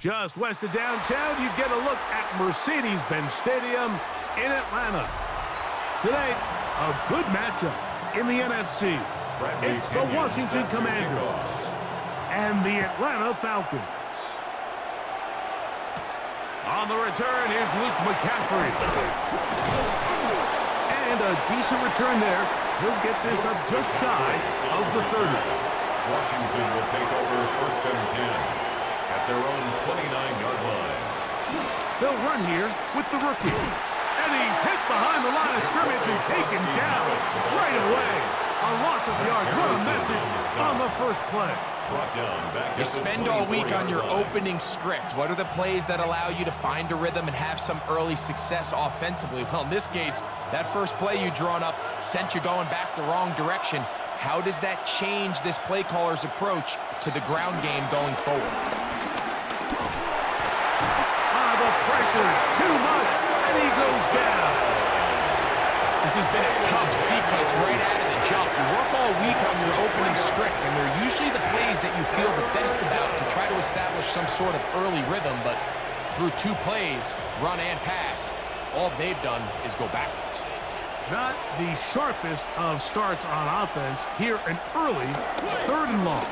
Just west of downtown, you get a look at Mercedes-Benz Stadium in Atlanta. Today, a good matchup in the NFC. It's the Washington Commanders and the Atlanta Falcons. On the return, here's Luke McCaffrey. And a decent return there. He'll get this up just shy of the 30. Washington will take over 1st and 10 at their own 29-yard line. They'll run here with the rookie. And he's hit behind the line of scrimmage and taken down right away. A loss of yards. What a message on the first play. You spend all week on your opening script. What are the plays that allow you to find a rhythm and have some early success offensively? Well, in this case, that first play you drawn up sent you going back the wrong direction. How does that change this play caller's approach to the ground game going forward? The pressure, too much, and he goes down. This has been a tough sequence right out of the jump. You work all week on your opening script, and they're usually the plays that you feel the best about to try to establish some sort of early rhythm, but through 2 plays, run and pass, all they've done is go backwards. Not the sharpest of starts on offense here an early 3rd and long.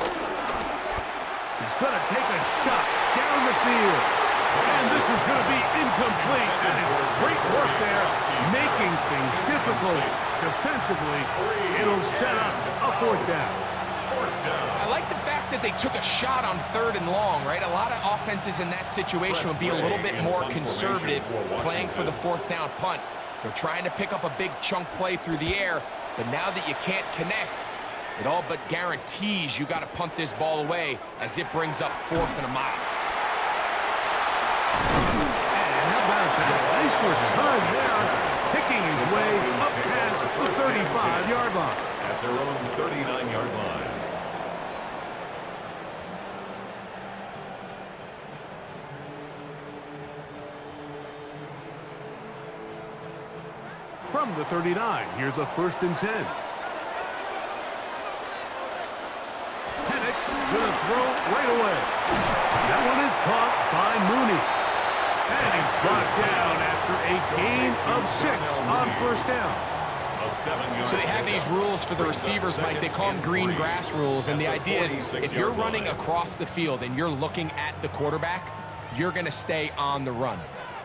He's going to take a shot down the field. And this is going to be incomplete. That is great work there, making things difficult defensively. It'll set up a 4th down. I like the fact that they took a shot on 3rd and long, right? A lot of offenses in that situation would be a little bit more conservative playing for the 4th down punt. They're trying to pick up a big chunk play through the air, but now that you can't connect, it all but guarantees you got to punt this ball away as it brings up 4th and a mile. And how about that? Nice return there, picking his way up past the 35-yard line. At their own 39-yard line. From the 39, here's a 1st and 10. Penix gonna throw right away. That one is caught by Mooney. And he's brought down after a gain of 6 on 1st down. So they have these rules for the receivers, Mike. They call them green grass rules. And the idea is if you're running across the field and you're looking at the quarterback, you're going to stay on the run.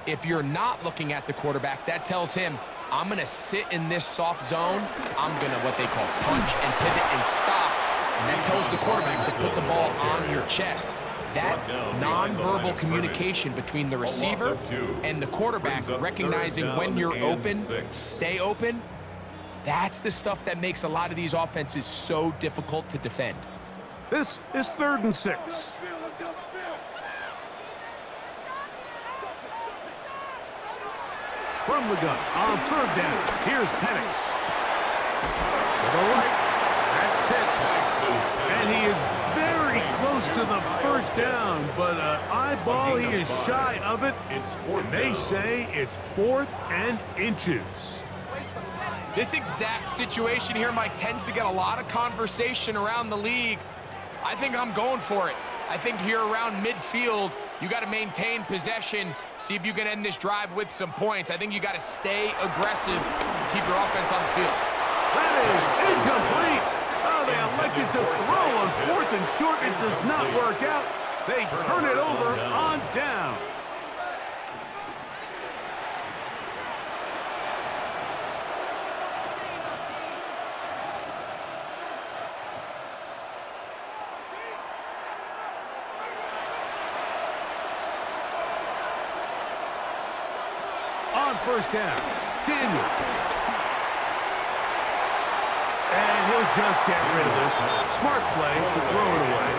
If you're not looking at the quarterback, that tells him, I'm going to sit in this soft zone. I'm going to, what they call, punch and pivot and stop. And that tells the quarterback to put the ball on your chest. That nonverbal communication between the receiver and the quarterback, recognizing when you're open, stay open, that's the stuff that makes a lot of these offenses so difficult to defend. This is 3rd and 6. From the gun on 3rd down, here's Penix. To the right, that's Pitts. And he is very close to the 1st down, but eyeball, he is shy of it. And they say it's 4th and inches. This exact situation here, Mike, tends to get a lot of conversation around the league. I think I'm going for it. I think here around midfield, you got to maintain possession, see if you can end this drive with some points. I think you got to stay aggressive, keep your offense on the field. That is incomplete. Oh, they elected to throw on 4th and short. It does not work out. They turn it over on down. On 1st down, Daniels. And he'll just get rid of this. Smart play to throw it away.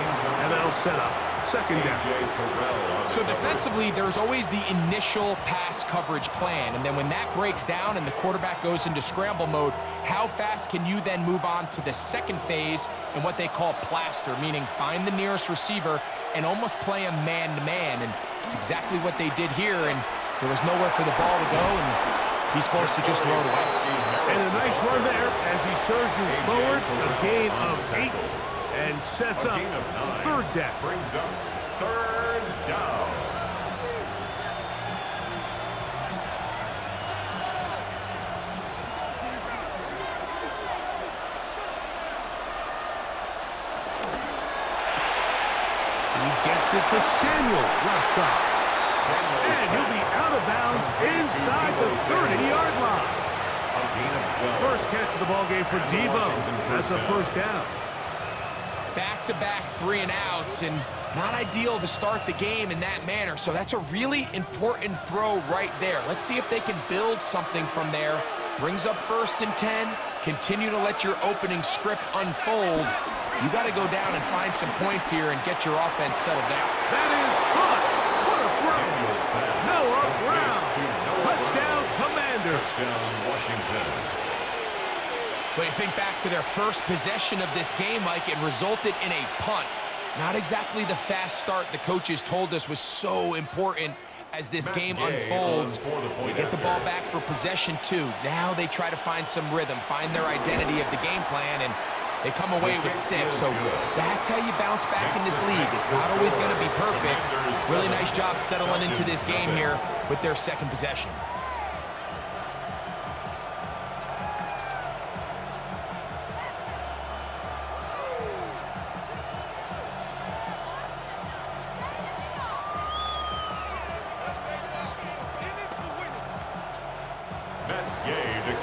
And that'll set up 2nd down. So defensively, there's always the initial pass coverage plan. And then when that breaks down and the quarterback goes into scramble mode, how fast can you then move on to the 2nd phase in what they call plaster, meaning find the nearest receiver and almost play a man-to-man. And it's exactly what they did here. And there was nowhere for the ball to go, and he's forced to just throw it away. And a nice run there as he surges forward, a gain of 8, and sets up 3rd down. Brings up 3rd down. Gets it to Samuel, left side. And he'll be out of bounds inside the 30-yard line. First catch of the ball game for Debo. That's a first down. Back-to-back 3-and-outs, and not ideal to start the game in that manner. So that's a really important throw right there. Let's see if they can build something from there. Brings up 1st and 10. Continue to let your opening script unfold. You got to go down and find some points here and get your offense settled down. That is hot. What a throw. Noah Brown. Touchdown, Commanders. Touchdown, Washington. But you think back to their first possession of this game, Mike, it resulted in a punt. Not exactly the fast start the coaches told us was so important as this game unfolds. They get the ball back for possession 2. Now they try to find some rhythm, find their identity of the game plan, and they come away with 6. So that's how you bounce back in this league. It's not always going to be perfect. Really nice job settling into this game here with their second possession.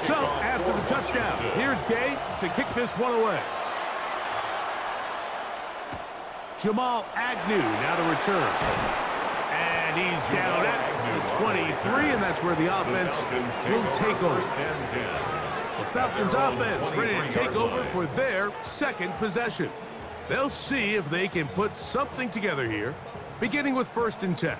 So, after the touchdown, here's Gay to kick this one away. Jamal Agnew now to return. And he's down at the 23, and that's where the offense will take over. The Falcons offense ready to take over for their second possession. They'll see if they can put something together here, beginning with 1st and 10.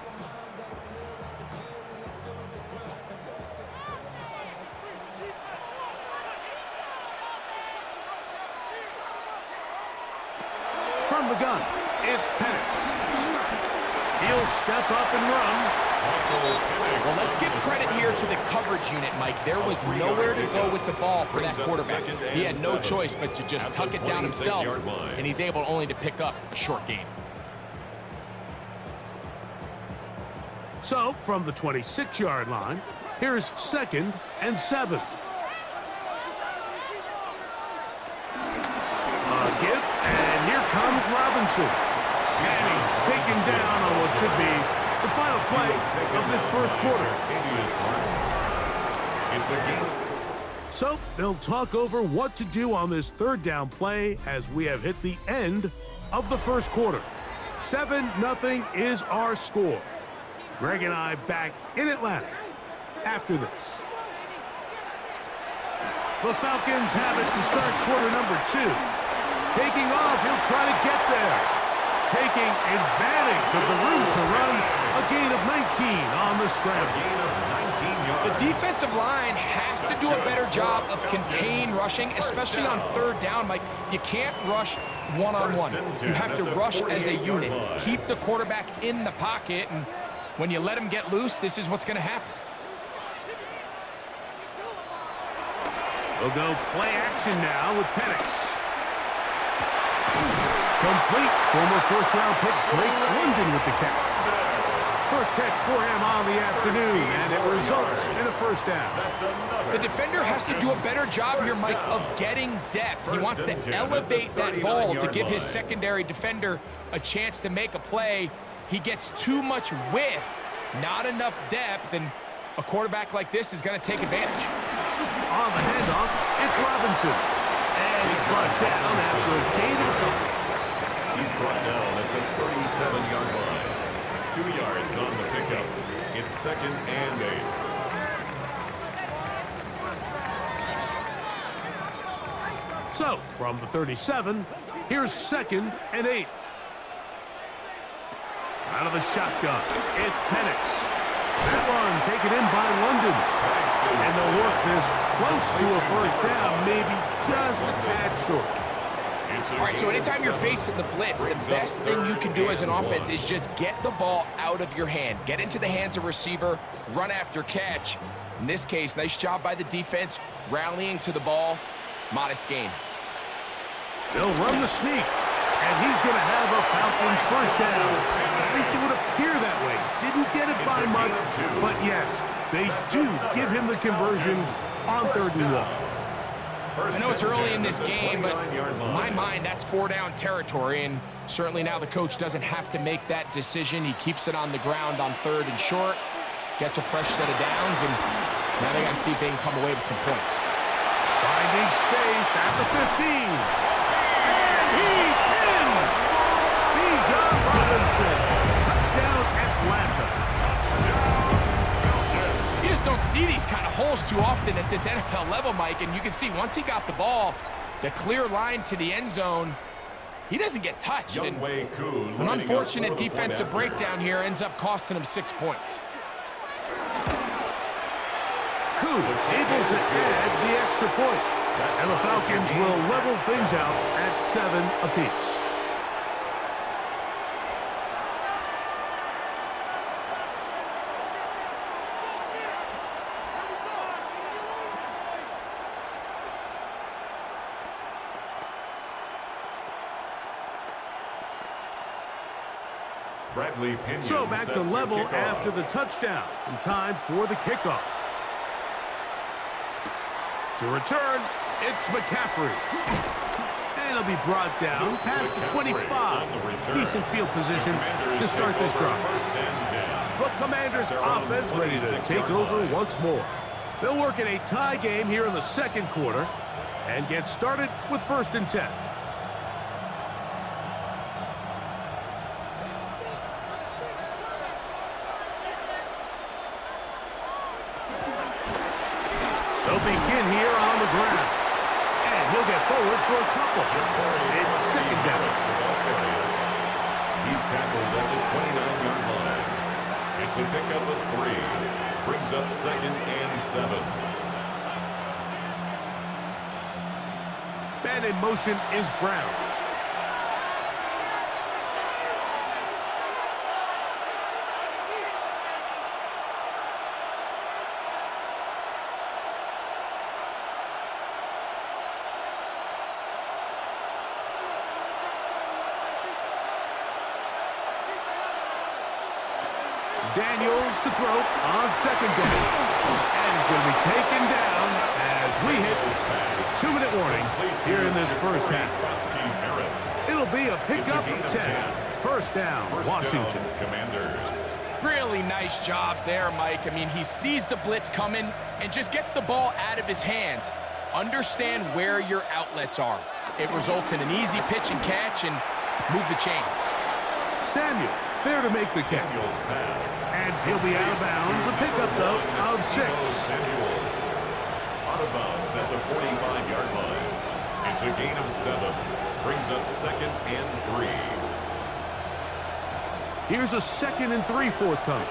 From the gun, it's Penix. He'll step up and run. Well, let's give credit here to the coverage unit, Mike. There was nowhere to go with the ball for that quarterback. He had no choice but to just tuck it down himself, and he's able only to pick up a short gain. So, from the 26-yard line, here's 2nd and 7. A give, and here comes Robinson. And he's taken down on what should be the final play of this first quarter. So they'll talk over what to do on this 3rd down play as we have hit the end of the first quarter. 7-0 is our score. Greg and I back in Atlanta after this. The Falcons have it to start quarter number 2. Taking off, he'll try to get there. Taking advantage of the room to run, a gain of 19 on the scramble. The defensive line has to do a better job of contain rushing, especially on 3rd down. Mike, you can't rush one-on-one. You have to rush as a unit. Keep the quarterback in the pocket, and when you let him get loose, this is what's going to happen. They'll go play action now with Penix. Complete. Former 1st-round pick Drake London with the catch. First catch for him on the afternoon, and it results in a 1st down. The defender has to do a better job here, Mike, of getting depth. He wants to elevate that ball to give his secondary defender a chance to make a play. He gets too much width, not enough depth, and a quarterback like this is going to take advantage. On the handoff, it's Robinson. And he's brought down after a gain of a couple. He's brought down at the 37-yard line. 2 yards on the pickup. It's 2nd and 8. So, from the 37, here's 2nd and 8. Out of the shotgun, it's Penix. That one taken in by London. And they'll work this close to a 1st down, maybe just a tad short. All right, so anytime you're facing the blitz, the best thing you can do as an offense is just get the ball out of your hand. Get into the hands of receiver, run after catch. In this case, nice job by the defense, rallying to the ball. Modest gain. They'll run the sneak, and he's going to have a Falcons 1st down. At least it would appear that way. Didn't get it by much, but yes, they do give him the conversion on 3rd and 1. I know it's early in this game, but in my mind, that's 4-down territory, and certainly now the coach doesn't have to make that decision. He keeps it on the ground on 3rd and short, gets a fresh set of downs, and now they got to see if they can come away with some points. Finding space at the 15. And he's in! Bijan Robinson. Touchdown, Atlanta. You just don't see these kind of holes too often at this NFL level, Mike, and you can see once he got the ball, the clear line to the end zone, he doesn't get touched. And an unfortunate defensive breakdown here ends up costing him 6 points. Koo able to add the extra point. And the Falcons will level things out at 7 apiece. So back to level after the touchdown. And time for the kickoff. To return, it's McCaffrey. And he'll be brought down past the 25. Decent field position to start this drive. The Commanders' offense ready to take over once more. They'll work in a tie game here in the second quarter and get started with 1st and 10. They'll begin here on the ground. And he'll get forward for a couple. It's 2nd down. He's tackled at the 29-yard line. It's a pickup of 3. Brings up 2nd and 7. Man in motion is Brown. Daniels to throw on 2nd down. And it's going to be taken down as we hit 2-minute warning here in this first half. It'll be a pickup of 10. 1st down, Washington. Commanders. Really nice job there, Mike. I mean, he sees the blitz coming and just gets the ball out of his hands. Understand where your outlets are. It results in an easy pitch and catch and move the chains. Samuel there to make the catch. And he'll be out of bounds. A pickup, though, of 6. Out of bounds at the 45-yard line. It's a gain of 7. Brings up 2nd and 3. Here's a 2nd and 3 forthcoming.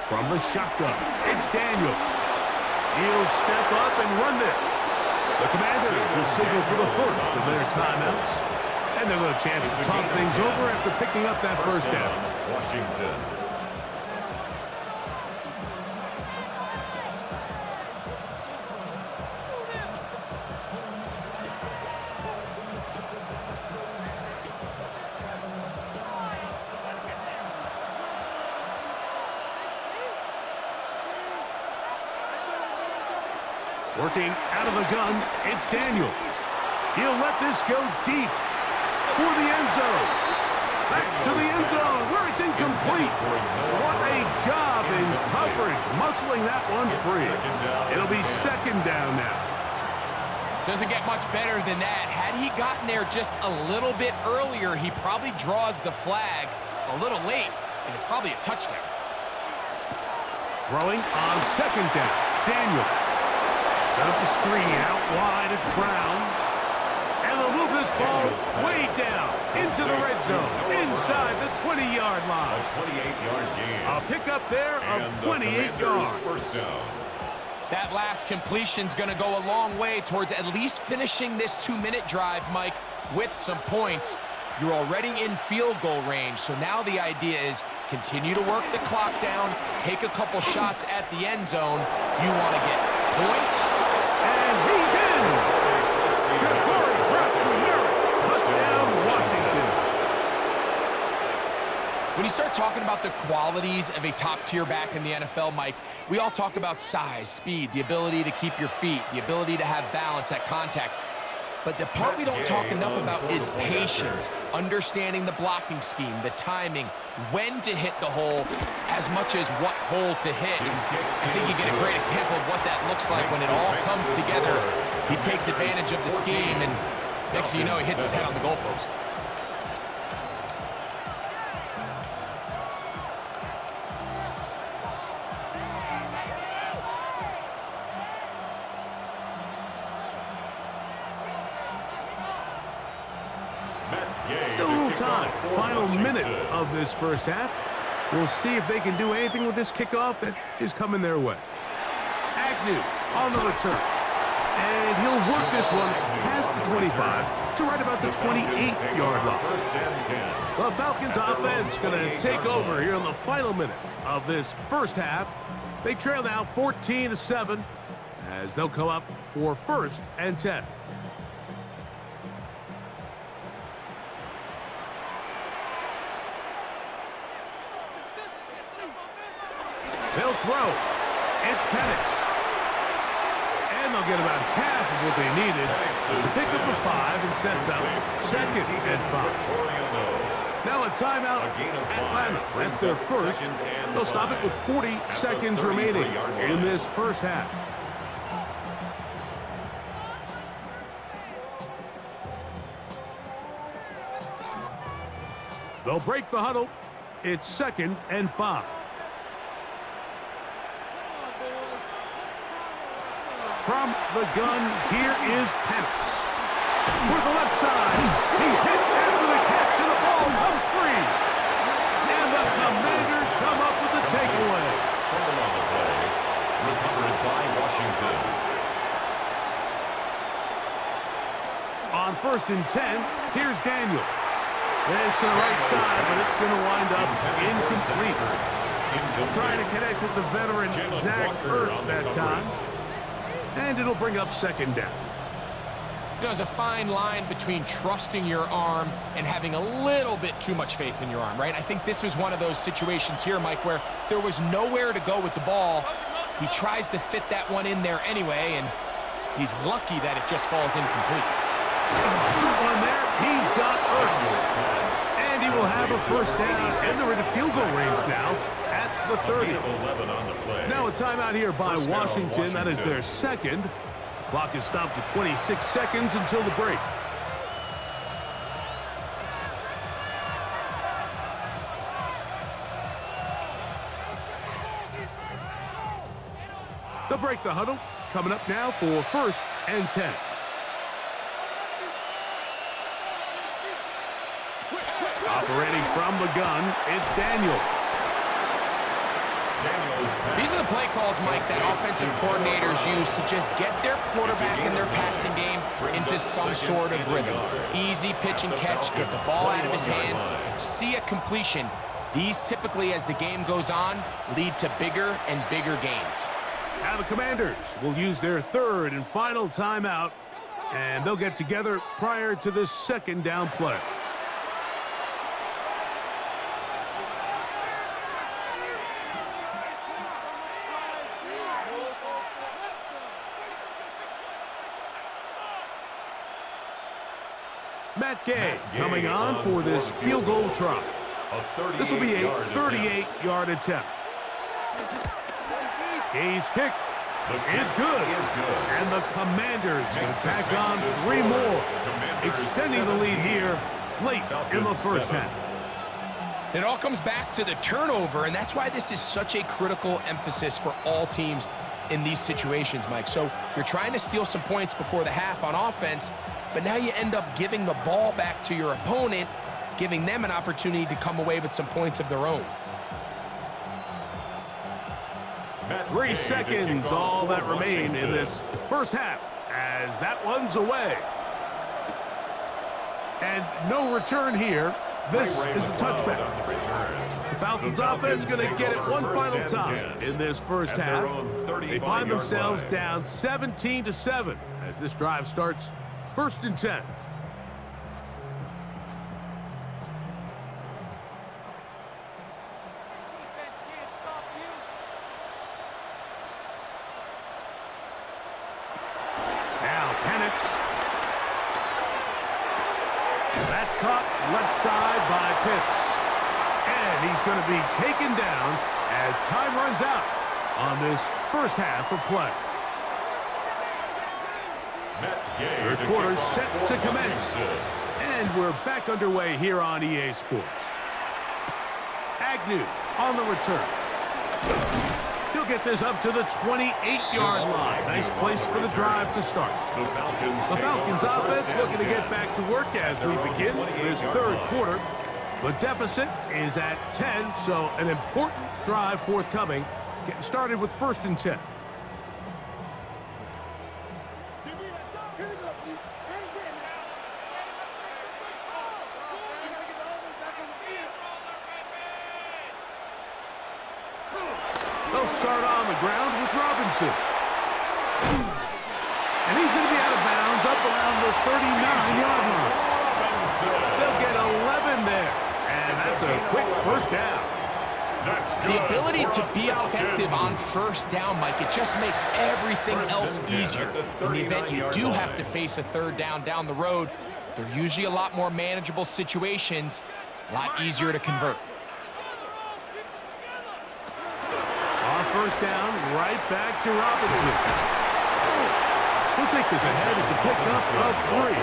From the shotgun, it's Daniels. He'll step up and run this. The Commanders will signal for the first of their timeouts. And they'll have a chance to talk things over after picking up that 1st down. Washington. Working out of the gun, it's Daniels. He'll let this go deep for the end zone. Back to the end zone where it's incomplete. What a job in coverage, muscling that one free. It'll be 2nd down now. Doesn't get much better than that. Had he gotten there just a little bit earlier, he probably draws the flag a little late, and it's probably a touchdown. Throwing on 2nd down, Daniels. Set up the screen out wide, it's Brown. And they'll move this ball way down into the red zone, inside the 20-yard line. A 28-yard gain. A pickup there of 28 yards. 1st down. That last completion's going to go a long way towards at least finishing this 2-minute drive, Mike, with some points. You're already in field goal range, so now the idea is continue to work the clock down, take a couple shots at the end zone. You want to get points. And he's in! Touchdown, Washington. When you start talking about the qualities of a top-tier back in the NFL, Mike, we all talk about size, speed, the ability to keep your feet, the ability to have balance at contact. But the part we don't talk enough about is patience, understanding the blocking scheme, the timing, when to hit the hole, as much as what hole to hit. I think you get a great example of what that looks like when it all comes together. He takes advantage of the scheme, and next thing you know, he hits his head on the goalpost. Still a little time. Final minute of this first half. We'll see if they can do anything with this kickoff that is coming their way. Agnew on the return. And he'll work this one past the 25 to right about the 28-yard line. The Falcons offense going to take over here in the final minute of this first half. They trail now 14-7 as they'll come up for 1st and 10. They'll throw. It's Penix. And they'll get about half of what they needed to pick up a 5 and sets up 2nd and 5. Now a timeout, Atlanta. That's their first. They'll stop it with 40 seconds remaining in this first half. They'll break the huddle. It's 2nd and 5. From the gun, here is Penix. For the left side, he's hit after the catch, and the ball comes free. And the Commanders come up with the takeaway. Fumble on the play, recovered by Washington. On 1st and 10, here's Daniels. This to the right side, but it's going to wind up incomplete. Trying to connect with the veteran Zach Ertz that time. And it'll bring up 2nd down. You know, there's a fine line between trusting your arm and having a little bit too much faith in your arm, right? I think this was one of those situations here, Mike, where there was nowhere to go with the ball. He tries to fit that one in there anyway, and he's lucky that it just falls incomplete. Shoot one there. He's got Ertz. And he will have a 1st down. And they're in the field goal range now at the 30. Now a timeout here by Washington. That is their 2nd. Clock is stopped at 26 seconds until the break. They'll break the huddle. Coming up now for 1st and 10. Operating from the gun, it's Daniels. These are the play calls, Mike, that offensive coordinators use to just get their quarterback and their passing game into some sort of rhythm. Easy pitch and catch, get the ball out of his hand, see a completion. These typically, as the game goes on, lead to bigger and bigger gains. Now the Commanders will use their 3rd and final timeout, and they'll get together prior to this 2nd down play. Matt Gay coming on for this field goal try. This will be a 38-yard attempt. Gay's kick is good. And the Commanders will tack on 3 more, extending the lead here late in the first half. It all comes back to the turnover, and that's why this is such a critical emphasis for all teams in these situations, Mike. So you're trying to steal some points before the half on offense, but now you end up giving the ball back to your opponent, giving them an opportunity to come away with some points of their own. 3 seconds, all that remain in this first half, as that one's away. And no return here. This is a touchback. The Falcons offense going to get it one final time in this first half. They find themselves down 17-7 as this drive starts 1st and 10. That's caught left side by Pitts. And he's going to be taken down as time runs out on this first half of play. Third quarter set to commence. And we're back underway here on EA Sports. Agnew on the return. He'll get this up to the 28-yard line. Nice place for the drive to start. The Falcons offense looking to get back to work as we begin this third quarter. The deficit is at 10, so an important drive forthcoming. Getting started with 1st and 10. They'll start on the ground with Robinson. And he's going to be out of bounds up around the 39-yard line. They'll get 11 there. And that's a quick first down. The ability to be effective on first down, Mike, it just makes everything else easier. In the event you do have to face a third down the road, they're usually a lot more manageable situations, a lot easier to convert. On first down, right back to Robinson. He'll take this ahead. It's a pickup of 3.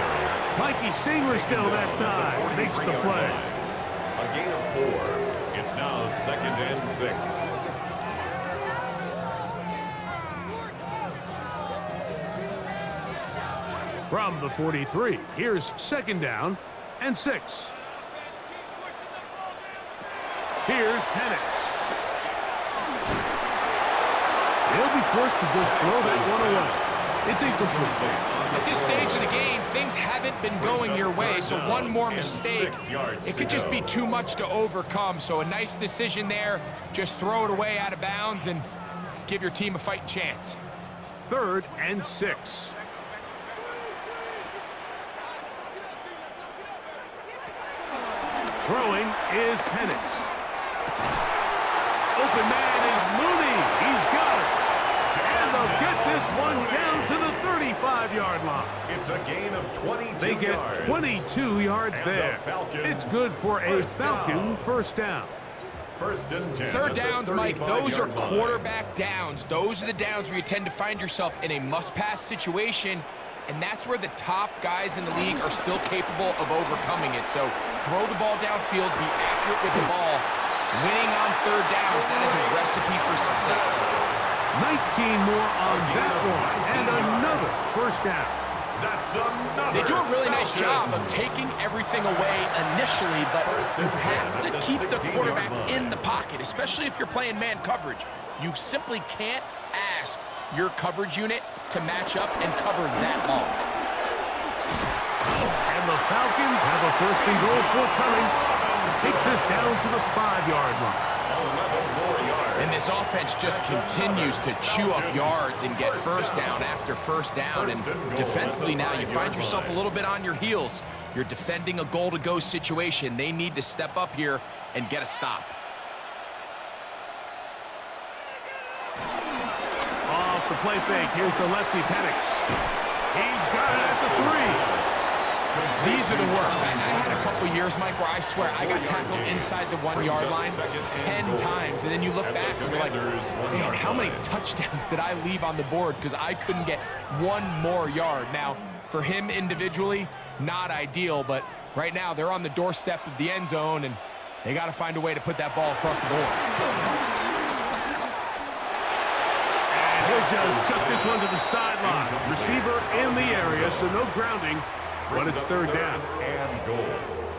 Mikey Singer still that time makes the play. A gain of 4. It's now 2nd and 6. From the 43, here's 2nd down and 6. Here's Penix. He'll be forced to just throw that one away. It's incomplete. At this stage of the game, things haven't been going your way, so one more mistake, it could just be too much to overcome. So a nice decision there. Just throw it away out of bounds and give your team a fighting chance. 3rd and 6. Throwing is Penix. Open man is Mooney. He's got it. And they'll get this one down to the 35-yard line. It's a gain of 22 yards. They get 22 yards there. It's good for a Falcon first down. 1st and 10. Third downs, Mike, those are quarterback downs. Those are the downs where you tend to find yourself in a must-pass situation, and that's where the top guys in the league are still capable of overcoming it. So throw the ball downfield, be accurate with the ball. Winning on third downs, that is a recipe for success. 19 more on that one, and another first down. That's another. They do a really nice job of taking everything away initially, but you have to keep the quarterback in the pocket, especially if you're playing man coverage. You simply can't ask your coverage unit to match up and cover that long. And the Falcons have a 1st and goal forthcoming. Takes this down to the 5-yard line. And this offense just continues to chew up yards and get first down after first down. And defensively now, you find yourself a little bit on your heels. You're defending a goal-to-go situation. They need to step up here and get a stop. Off the play fake, here's the lefty Penix. He's got it at the 3. These are the worst. I had a couple years, Mike, where I swear I got tackled inside the 1-yard line 10 times. And then you look back and you're like, man, how many touchdowns did I leave on the board because I couldn't get one more yard? Now, for him individually, not ideal, but right now they're on the doorstep of the end zone, and they got to find a way to put that ball across the board. And he'll just chuck this one to the sideline. Receiver in the area, so no grounding. But it's 3rd down. And goal.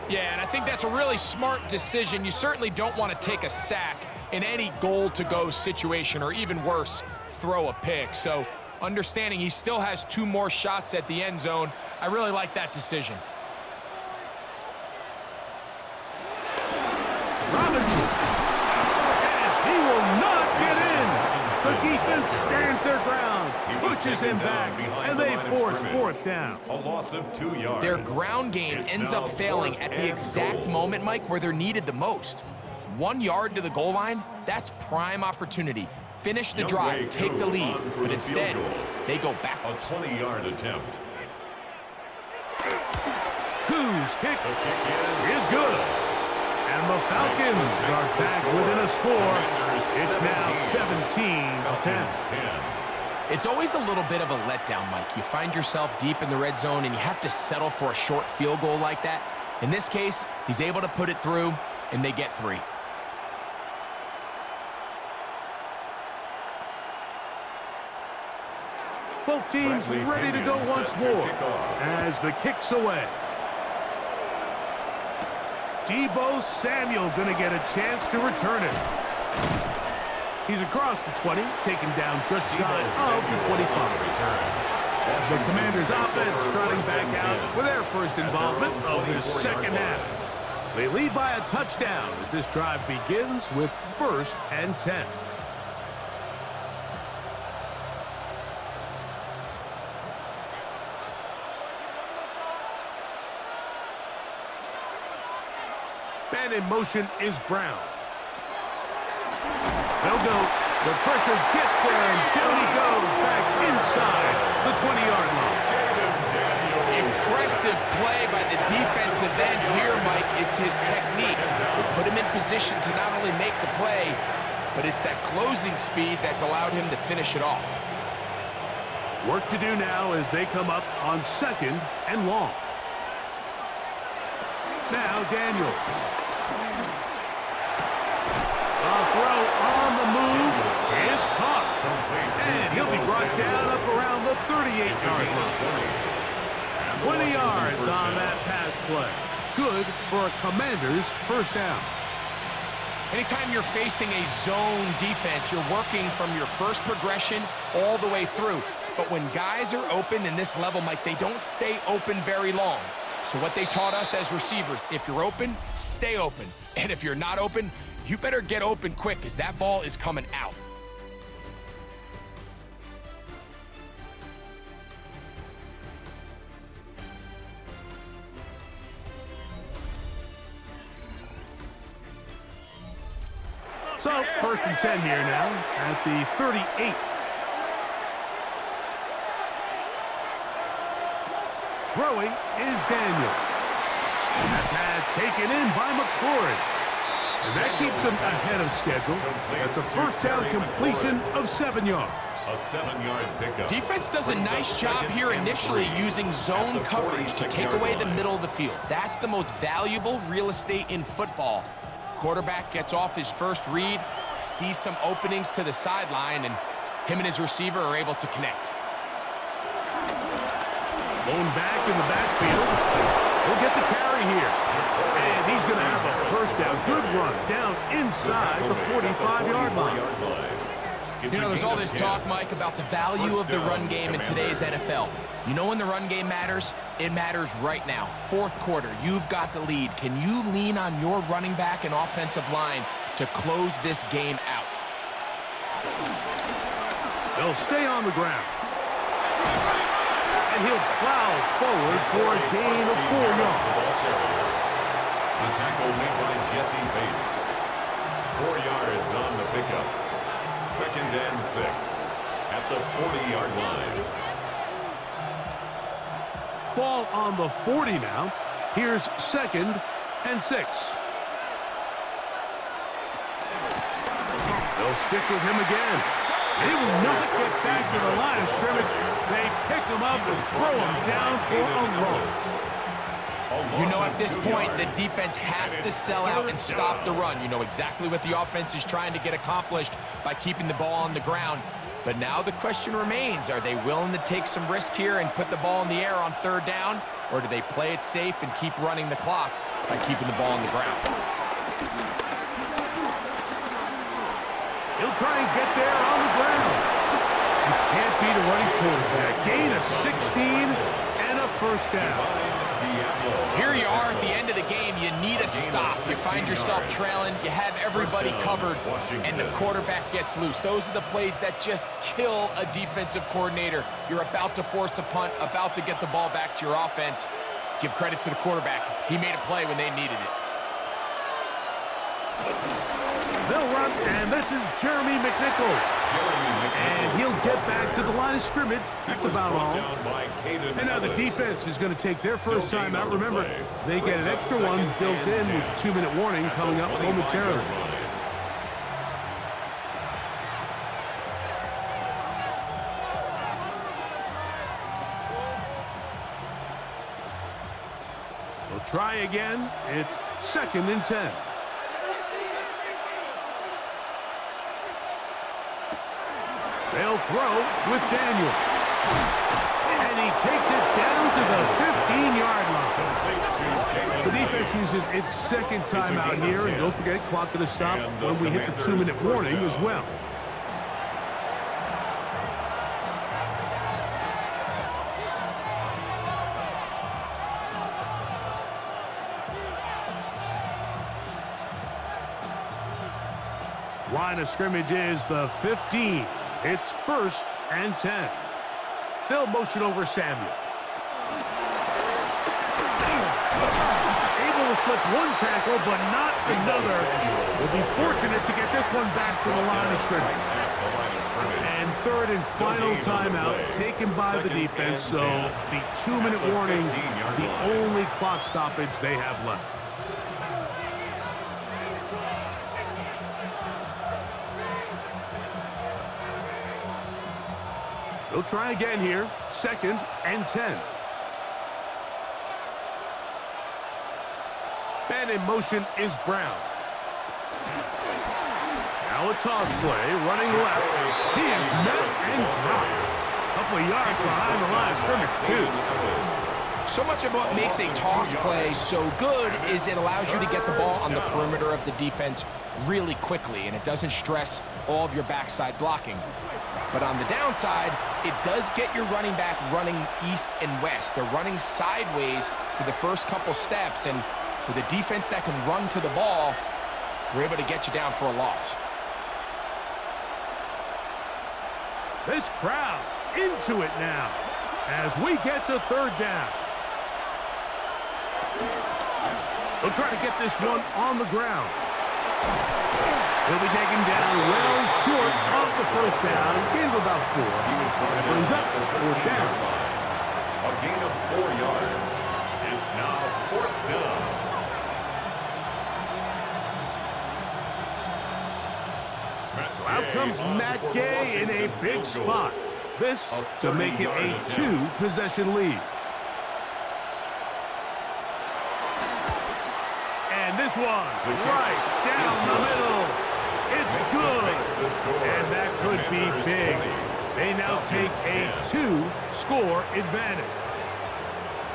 Yeah, and I think that's a really smart decision. You certainly don't want to take a sack in any goal-to-go situation, or even worse, throw a pick. So understanding he still has 2 more shots at the end zone, I really like that decision. Robinson. And he will not get in. The defense stands their ground, pushes him back, and they force 4th down. A loss of 2 yards. Their ground game ends up failing at the exact moment, Mike, where they're needed the most. 1 yard to the goal line, that's prime opportunity. Finish the drive, take the lead, but instead, they go backwards. A 20-yard attempt. whose kick is good. And the Falcons are back within a score. It's now 17-10. It's always a little bit of a letdown, Mike. You find yourself deep in the red zone, and you have to settle for a short field goal like that. In this case, he's able to put it through, and they get 3. Both teams ready to go once more as the kick's away. Deebo Samuel going to get a chance to return it. He's across the 20, taken down just shy of the 25. The Commanders' offense trotting back out for their first involvement of this second half. They lead by a touchdown as this drive begins with 1st and 10. And in motion is Brown. They'll go. The pressure gets there, and down he goes back inside the 20-yard line. Impressive play by the defensive end here, Mike. It's his technique. They put him in position to not only make the play, but it's that closing speed that's allowed him to finish it off. Work to do now as they come up on 2nd and long. Now Daniels. A throw on the move is caught. And he'll be brought down up around the 38-yard line. 20 yards on that pass play. Good for a Commander's first down. Anytime you're facing a zone defense, you're working from your first progression all the way through. But when guys are open in this level, Mike, they don't stay open very long. So what they taught us as receivers, if you're open, stay open. And if you're not open, you better get open quick because that ball is coming out. So 1st and 10 here now at the 38. Throwing is Daniels. That pass taken in by McCrory. And that keeps him ahead of schedule. That's a first down completion of 7 yards. A 7-yard pickup. Defense does a nice job here initially using zone coverage to take away the middle of the field. That's the most valuable real estate in football. Quarterback gets off his first read, sees some openings to the sideline, and him and his receiver are able to connect. Blown back in the backfield. He'll get the carry here. And he's going to have a first down. Good run down inside the 45-yard line. You know, there's all this talk, Mike, about the value of the run game in today's NFL. You know when the run game matters? It matters right now. 4th quarter, you've got the lead. Can you lean on your running back and offensive line to close this game out? They'll stay on the ground. And he'll plow forward for a gain of 4 yards. The tackle made by Jesse Bates. 4 yards on the pickup. 2nd and 6 at the 40-yard line. Ball on the 40 now. Here's 2nd and 6. They'll stick with him again. He will not get back to the line of scrimmage. They pick him up and throw him down for a loss. You know, at this point, the defense has to sell out and stop the run. You know exactly what the offense is trying to get accomplished by keeping the ball on the ground. But now the question remains, are they willing to take some risk here and put the ball in the air on 3rd down? Or do they play it safe and keep running the clock by keeping the ball on the ground? He'll try and get there on the ground. You can't beat a running quarterback. Gain of 16 and a first down. Here you are at the end of the game. You need a stop. You find yourself trailing. You have everybody covered, and the quarterback gets loose. Those are the plays that just kill a defensive coordinator. You're about to force a punt, about to get the ball back to your offense. Give credit to the quarterback. He made a play when they needed it. They'll run, and this is Jeremy McNichols. And he'll get back to the line of scrimmage. That's about all. And now the defense is going to take their first time out. Remember, they get an extra one built in with a 2-minute warning coming up momentarily. We'll try again. It's 2nd and 10. They'll throw with Daniel. And he takes it down to the 15-yard line. The defense uses its second timeout here. And don't forget, clock to the stop when we hit the 2-minute warning as well. Line of scrimmage is the 15. It's 1st and 10. They'll motion over Samuel. Able to slip one tackle, but not another. Will be fortunate to get this one back to the line of scrimmage. And 3rd and final timeout taken by the defense, so the 2-minute warning, the only clock stoppage they have left. They'll try again here. 2nd and 10. And in motion is Brown. Now a toss play, running left. He is met and dropped. A couple of yards behind the line of scrimmage, too. So much of what makes a toss play so good is it allows you to get the ball on the perimeter of the defense really quickly, and it doesn't stress all of your backside blocking. But on the downside, it does get your running back running east and west. They're running sideways for the first couple steps, and with a defense that can run to the ball, we're able to get you down for a loss. This crowd into it now as we get to 3rd down. They'll try to get this one on the ground. He'll be taken down well short of the 1st down. Gain of about 4. That brings up 4th down. A gain of 4 yards. It's now 4th down. So out comes Matt Gay in a big spot. This to make it a 2-possession lead. And this one right down the middle. It's good. And that could be big. They now take a 2-score advantage.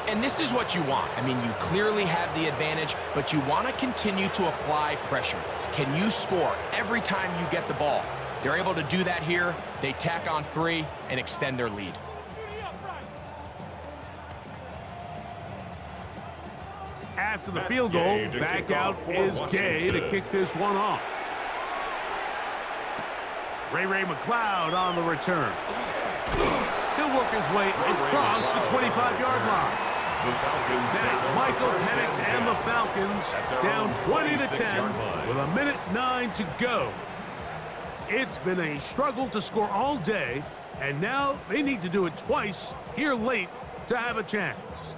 And this is what you want. I mean, you clearly have the advantage, but you want to continue to apply pressure. Can you score every time you get the ball? They're able to do that here. They tack on 3 and extend their lead. After the field goal, back out is Gay to kick this one off. Ray McLeod on the return. He'll work his way across the 25-yard line. Now, Michael Penix and the Falcons down 20-10 with 1:09 to go. It's been a struggle to score all day, and now they need to do it twice here late to have a chance.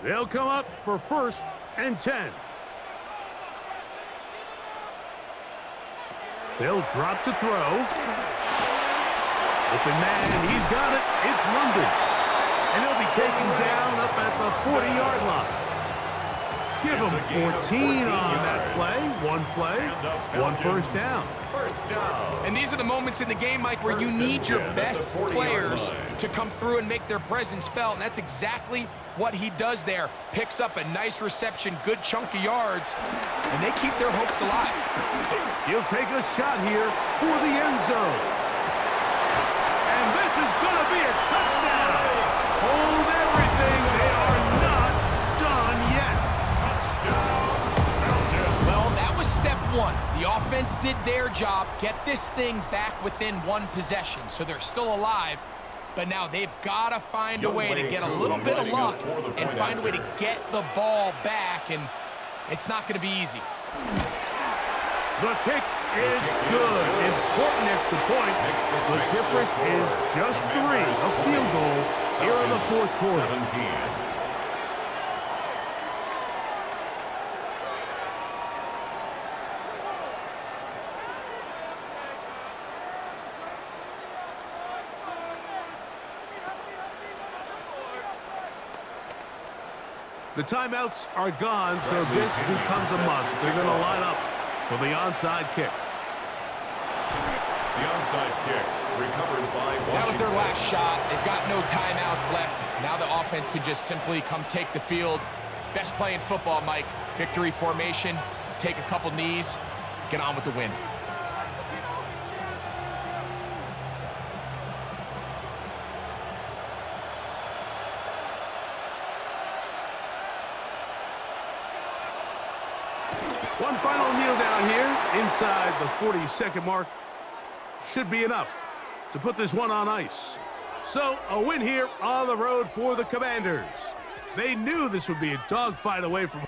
They'll come up for 1st and 10. They'll drop to throw. Open man, he's got it. It's London. And he'll be taken down up at the 40-yard line. Give him 14 on that play. 1 play, 1 first down. And these are the moments in the game, Mike, where you need your best players to come through and make their presence felt. And that's exactly what he does there. Picks up a nice reception, good chunk of yards, and they keep their hopes alive. He'll take a shot here for the end zone. And this is going to be a touchdown. Hold everything. They are not done yet. Touchdown. Well, that was step 1. The offense did their job, get this thing back within 1 possession, so they're still alive. But now they've got to find a way to get a little bit of luck and find a way to get the ball back, and it's not going to be easy. The kick is good. Important extra point. The difference is just 3, a field goal here in the fourth quarter. 17. The timeouts are gone, so this becomes a must. They're going to line up for the onside kick. The onside kick recovered by Washington. That was their last shot. They've got no timeouts left. Now the offense can just simply come take the field. Best play in football, Mike. Victory formation, take a couple knees, get on with the win. One final kneel down here inside the 40-second mark should be enough to put this one on ice. So a win here on the road for the Commanders. They knew this would be a dogfight away from